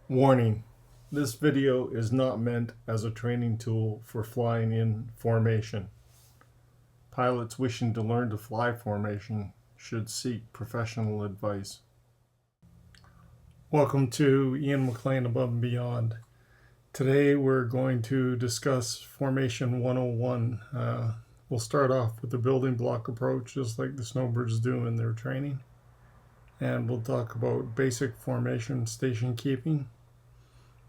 Warning: this video is not meant as a training tool for flying in formation. Pilots wishing to learn to fly formation should seek professional advice. Welcome to Ian McLean Above and Beyond. Today we're going to discuss Formation 101. We'll start off with the building block approach, just like the Snowbirds do in their training. And we'll talk about basic formation station keeping.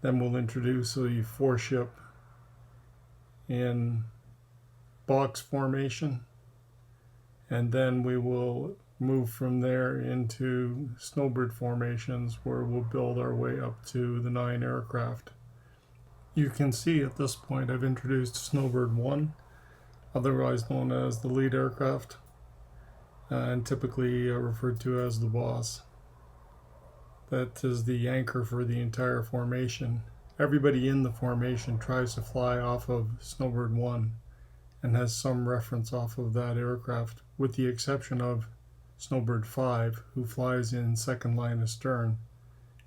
Then we'll introduce a four-ship in box formation. And then we will move from there into snowbird formations, where we'll build our way up to the 9 aircraft. You can see at this point I've introduced Snowbird 1, otherwise known as the lead aircraft, and typically referred to as the boss. That is the anchor for the entire formation. Everybody in the formation tries to fly off of Snowbird 1 and has some reference off of that aircraft, with the exception of Snowbird 5, who flies in second line astern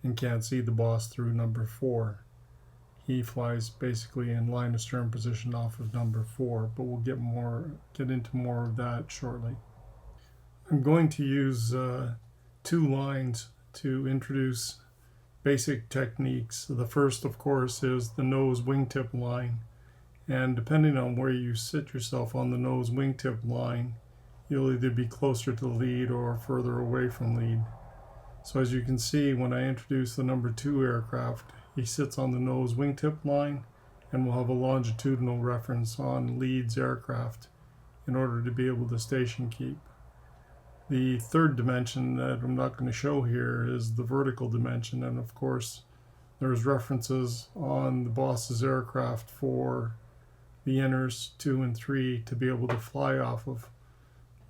and can't see the boss through number 4. He flies basically in line astern position off of number 4, but we'll get into more of that shortly. I'm going to use 2 lines to introduce basic techniques. The first, of course, is the nose wingtip line, and depending on where you sit yourself on the nose wingtip line, you'll either be closer to lead or further away from lead. So as you can see, when I introduce the number 2 aircraft, he sits on the nose wingtip line, and we'll have a longitudinal reference on lead's aircraft in order to be able to station keep. The third dimension that I'm not going to show here is the vertical dimension, and of course there's references on the boss's aircraft for the inners 2 and 3 to be able to fly off of.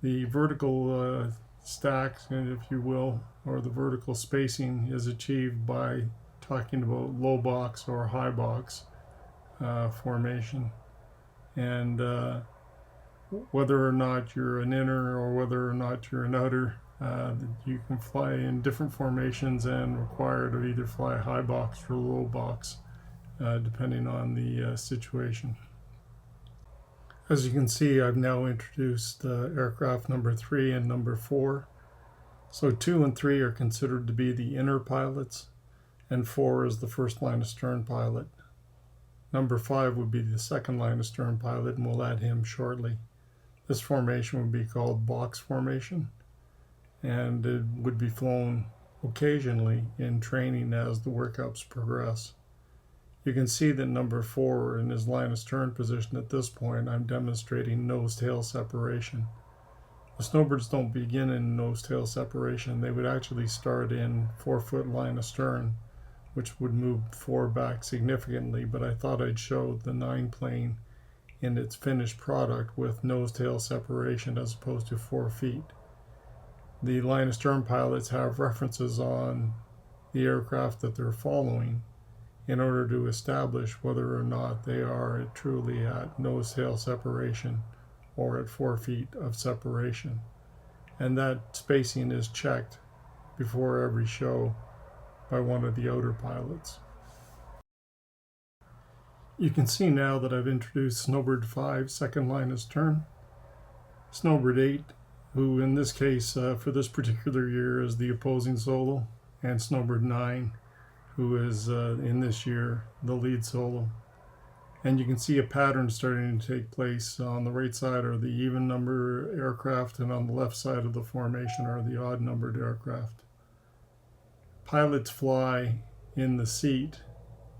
The vertical stacks, if you will, or the vertical spacing, is achieved by talking about low box or high box formation, and whether or not you're an inner or whether or not you're an outer, you can fly in different formations and require to either fly high box or low box, depending on the situation. As you can see, I've now introduced aircraft number 3 and number 4. So 2 and 3 are considered to be the inner pilots, and 4 is the first line astern pilot. Number 5 would be the second line astern pilot, and we'll add him shortly. This formation would be called box formation, and it would be flown occasionally in training as the workups progress. You can see that number 4 in his line astern position at this point, I'm demonstrating nose-tail separation. The Snowbirds don't begin in nose-tail separation. They would actually start in 4-foot line astern, which would move 4 back significantly, but I thought I'd show the 9 plane in its finished product with nose-tail separation as opposed to 4 feet. The line astern pilots have references on the aircraft that they're following in order to establish whether or not they are truly at nose-tail separation or at 4 feet of separation. And that spacing is checked before every show by one of the outer pilots. You can see now that I've introduced Snowbird 5, second line astern, Snowbird 8, who in this case for this particular year is the opposing solo, and Snowbird 9, who is in this year the lead solo. And you can see a pattern starting to take place. On the right side are the even number aircraft, and on the left side of the formation are the odd numbered aircraft. Pilots fly in the seat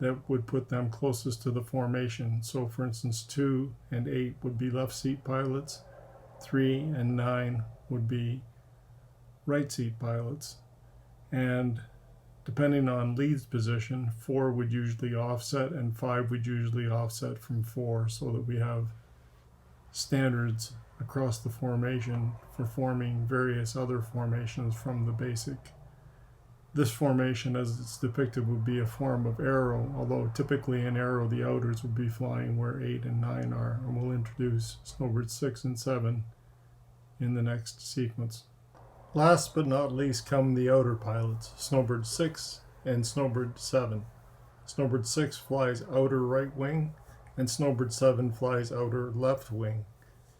that would put them closest to the formation. So for instance, 2 and 8 would be left seat pilots, 3 and 9 would be right seat pilots, and depending on lead's position, 4 would usually offset and 5 would usually offset from 4, so that we have standards across the formation for forming various other formations from the basic. This formation, as it's depicted, would be a form of aero, although typically in aero the outers would be flying where 8 and 9 are, and we'll introduce Snowbird 6 and 7 in the next sequence. Last but not least come the outer pilots, Snowbird 6 and Snowbird 7. Snowbird 6 flies outer right wing, and Snowbird 7 flies outer left wing.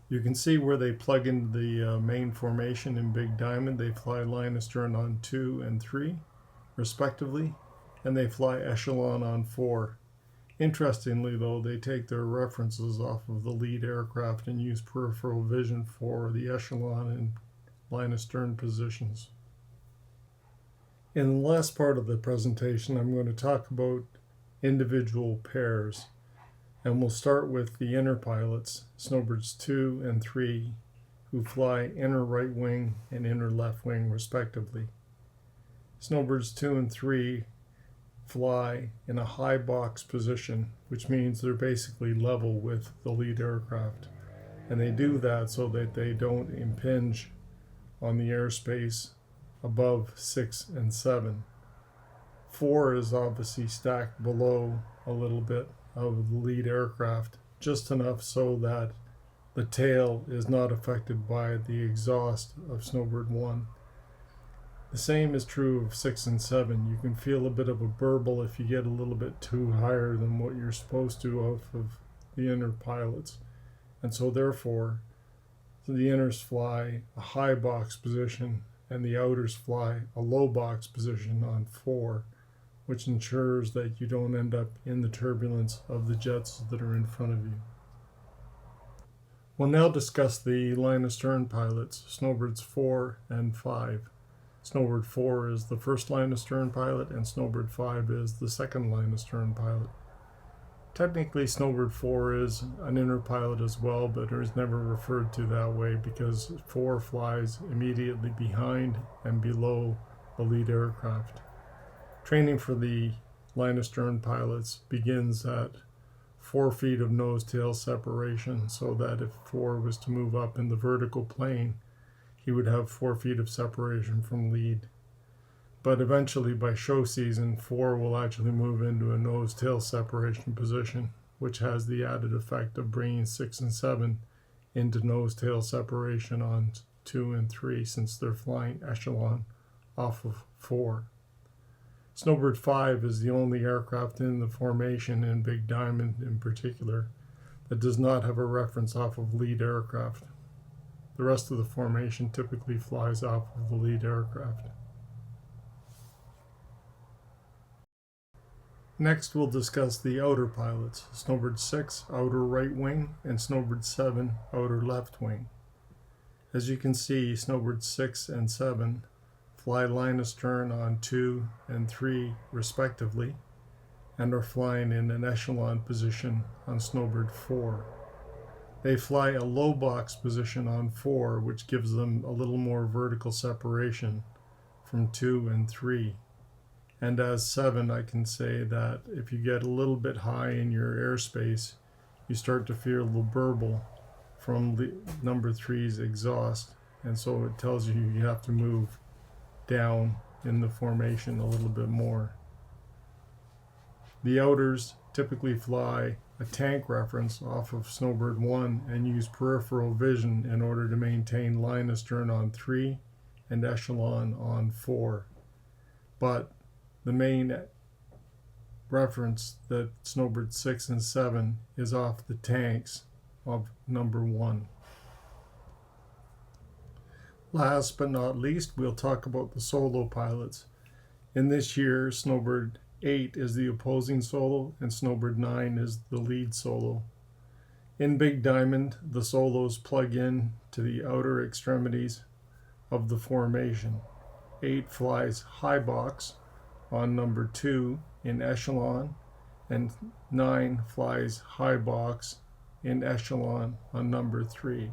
You can see where they plug into the main formation in Big Diamond. They fly line astern on 2 and 3, respectively, and they fly echelon on 4. Interestingly, though, they take their references off of the lead aircraft and use peripheral vision for the echelon and line astern positions. In the last part of the presentation, I'm going to talk about individual pairs, and we'll start with the inner pilots, Snowbirds 2 and 3, who fly inner right wing and inner left wing respectively. Snowbirds 2 and 3 fly in a high box position, which means they're basically level with the lead aircraft, and they do that so that they don't impinge on the airspace above 6 and 7. 4 is obviously stacked below a little bit of the lead aircraft, just enough so that the tail is not affected by the exhaust of Snowbird 1. The same is true of 6 and 7. You can feel a bit of a burble if you get a little bit too higher than what you're supposed to off of the inner pilots, and so therefore the inners fly a high box position and the outers fly a low box position on 4, which ensures that you don't end up in the turbulence of the jets that are in front of you. We'll now discuss the line astern pilots, Snowbirds 4 and 5. Snowbird 4 is the first line astern pilot, and Snowbird 5 is the second line astern pilot. Technically, Snowbird 4 is an inner pilot as well, but it is never referred to that way because 4 flies immediately behind and below the lead aircraft. Training for the line astern pilots begins at 4 feet of nose-tail separation, so that if 4 was to move up in the vertical plane, he would have 4 feet of separation from lead. But eventually, by show season, 4 will actually move into a nose-tail separation position, which has the added effect of bringing 6 and 7 into nose-tail separation on 2 and 3, since they're flying echelon off of 4. Snowbird 5 is the only aircraft in the formation, in Big Diamond in particular, that does not have a reference off of lead aircraft. The rest of the formation typically flies off of the lead aircraft. Next, we'll discuss the outer pilots, Snowbird 6, outer right wing, and Snowbird 7, outer left wing. As you can see, Snowbird 6 and 7 fly line astern on 2 and 3 respectively, and are flying in an echelon position on Snowbird 4. They fly a low box position on 4, which gives them a little more vertical separation from 2 and 3. And as 7, I can say that if you get a little bit high in your airspace, you start to feel the burble from the number 3's exhaust, and so it tells you you have to move down in the formation a little bit more. The outers typically fly a tank reference off of Snowbird 1 and use peripheral vision in order to maintain line astern on 3 and echelon on 4. But the main reference that Snowbird 6 and 7 is off the tanks of number 1. Last but not least, we'll talk about the solo pilots. In this year, Snowbird 8 is the opposing solo and Snowbird 9 is the lead solo. In Big Diamond, the solos plug in to the outer extremities of the formation. 8 flies high box on number 2 in echelon, and 9 flies high box in echelon on number 3.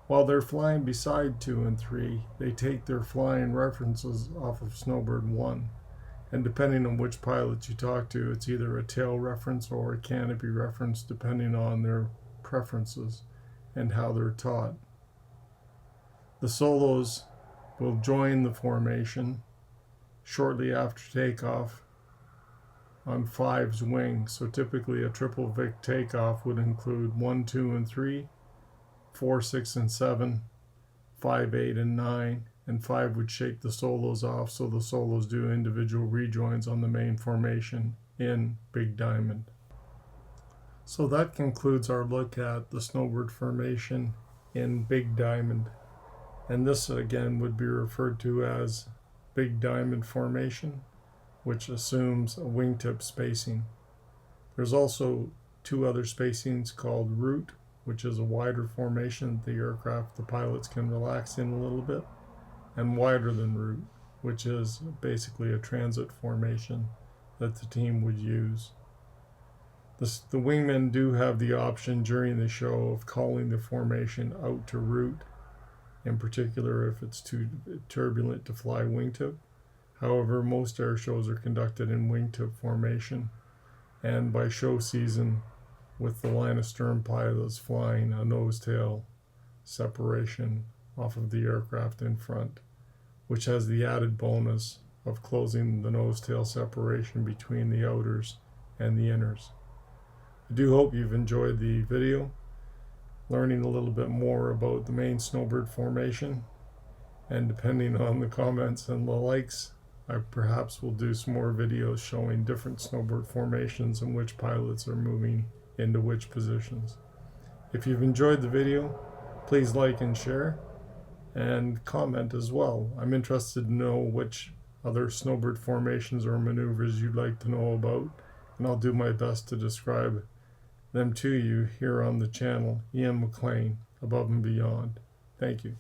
While they're flying beside 2 and 3, they take their flying references off of Snowbird 1. And depending on which pilot you talk to, it's either a tail reference or a canopy reference, depending on their preferences and how they're taught. The solos will join the formation shortly after takeoff on 5's wing. So typically a triple Vic takeoff would include 1, 2, and 3, 4, 6, and 7, 5, 8, and 9, and 5 would shake the solos off, so the solos do individual rejoins on the main formation in Big Diamond. So that concludes our look at the Snowbird formation in Big Diamond. And this again would be referred to as Big Diamond formation, which assumes a wingtip spacing. There's also two other spacings called route, which is a wider formation that the aircraft, the pilots can relax in a little bit, and wider than route, which is basically a transit formation that the team would use. The wingmen do have the option during the show of calling the formation out to route, in particular if it's too turbulent to fly wingtip. However, most air shows are conducted in wingtip formation, and by show season, with the line of stern pilots flying a nose-tail separation off of the aircraft in front, which has the added bonus of closing the nose-tail separation between the outers and the inners. I do hope you've enjoyed the video, learning a little bit more about the main Snowbird formation, and depending on the comments and the likes, I perhaps will do some more videos showing different Snowbird formations and which pilots are moving into which positions. If you've enjoyed the video, please like and share, and comment as well. I'm interested to know which other Snowbird formations or maneuvers you'd like to know about, and I'll do my best to describe them to you here on the channel, Ian McLean, Above and Beyond. Thank you.